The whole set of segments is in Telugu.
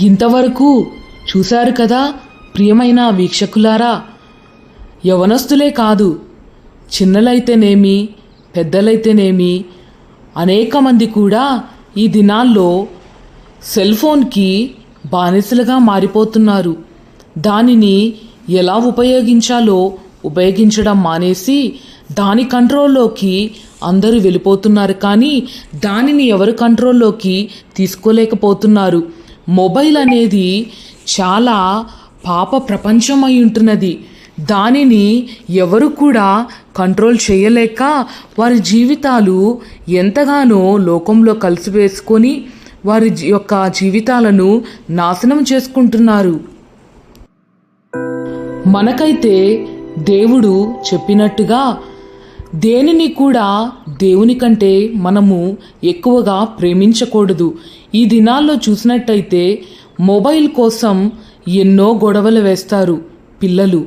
ఇంతవరకు చూశారు కదా ప్రియమైన వీక్షకులారా, యవనస్తులే కాదు, చిన్నలైతేనేమి పెద్దలైతేనేమి అనేక మంది కూడా ఈ దినాల్లో సెల్ ఫోన్కి బానిసలుగా మారిపోతున్నారు. దానిని ఎలా ఉపయోగించాలో ఉపయోగించడం మానేసి దాని కంట్రోల్లోకి అందరూ వెళ్ళిపోతున్నారు. కానీ దానిని ఎవరు కంట్రోల్లోకి తీసుకోలేకపోతున్నారు. మొబైల్ అనేది చాలా పాప ప్రపంచం అయి ఉంటున్నది. దానిని ఎవరు కూడా కంట్రోల్ చేయలేక వారి జీవితాలు ఎంతగానో లోకంలో కలిసివేసుకొని వారి యొక్క జీవితాలను నాశనం చేసుకుంటున్నారు. మనకైతే దేవుడు చెప్పినట్టుగా దేనిని కూడా దేవుని కంటే మనము ఎక్కువగా ప్రేమించకూడదు. ఈ దినాల్లో చూసినట్టయితే మొబైల్ కోసం ఎన్నో గొడవలు వేస్తారు పిల్లలు.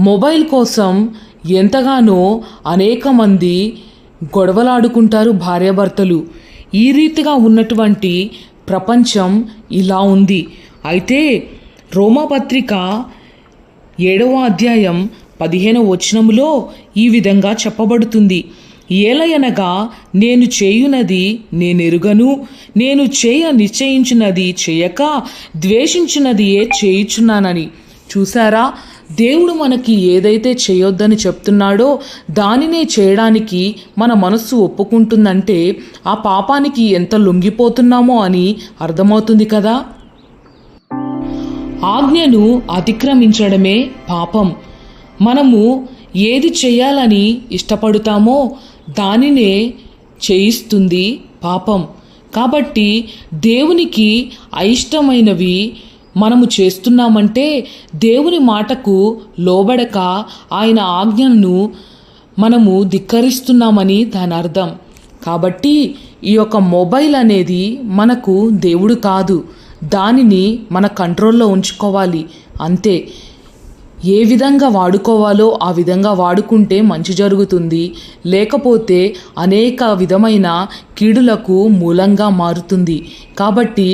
మొబైల్ కోసం ఎంతగానో అనేక మంది గొడవలాడుకుంటారు భార్యాభర్తలు. ఈ రీతిగా ఉన్నటువంటి ప్రపంచం ఇలా ఉంది. అయితే రోమాపత్రిక 7వ అధ్యాయం 15వ వచనములో ఈ విధంగా చెప్పబడుతుంది. ఏలయనగా నేను చేయునది నేనెరుగను, నేను చేయ నిశ్చయించినది చేయక ద్వేషించినదియే చేయుచున్నానని. చూసారా, దేవుడు మనకి ఏదైతే చేయొద్దని చెప్తున్నాడో దానినే చేయడానికి మన మనస్సు ఒప్పుకుంటుందంటే ఆ పాపానికి ఎంత లొంగిపోతున్నామో అని అర్థమవుతుంది కదా. ఆజ్ఞను అతిక్రమించడమే పాపం. మనము ఏది చేయాలని ఇష్టపడతామో దానినే చేయిస్తుంది పాపం. కాబట్టి దేవునికి అయిష్టమైనవి మనము చేస్తున్నామంటే దేవుని మాటకు లోబడక ఆయన ఆజ్ఞను మనము ధిక్కరిస్తున్నామని దాని అర్థం. కాబట్టి ఈ యొక్క మొబైల్ అనేది మనకు దేవుడు కాదు, దానిని మన కంట్రోల్లో ఉంచుకోవాలి అంతే. ఏ విధంగా వాడుకోవాలో ఆ విధంగా వాడుకుంటే మంచి జరుగుతుంది, లేకపోతే అనేక విధమైన కీడులకు మూలంగా మారుతుంది. కాబట్టి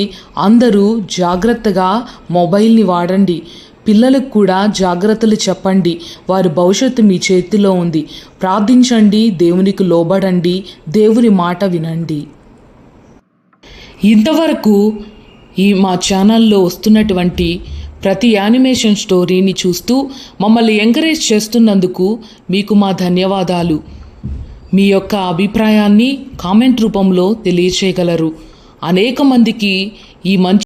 అందరూ జాగ్రత్తగా మొబైల్ని వాడండి. పిల్లలకు కూడా జాగ్రత్తలు చెప్పండి. వారి భవిష్యత్తు మీ చేతిలో ఉంది. ప్రార్థించండి, దేవునికి లోబడండి, దేవుని మాట వినండి. ఇంతవరకు మా ఛానల్లో వస్తున్నటువంటి ప్రతి యానిమేషన్ స్టోరీని చూస్తూ మమ్మల్ని ఎంకరేజ్ చేస్తున్నందుకు మీకు మా ధన్యవాదాలు. మీ యొక్క అభిప్రాయాన్ని కామెంట్ రూపంలో తెలియచేయగలరు. అనేక మందికి ఈ మంచి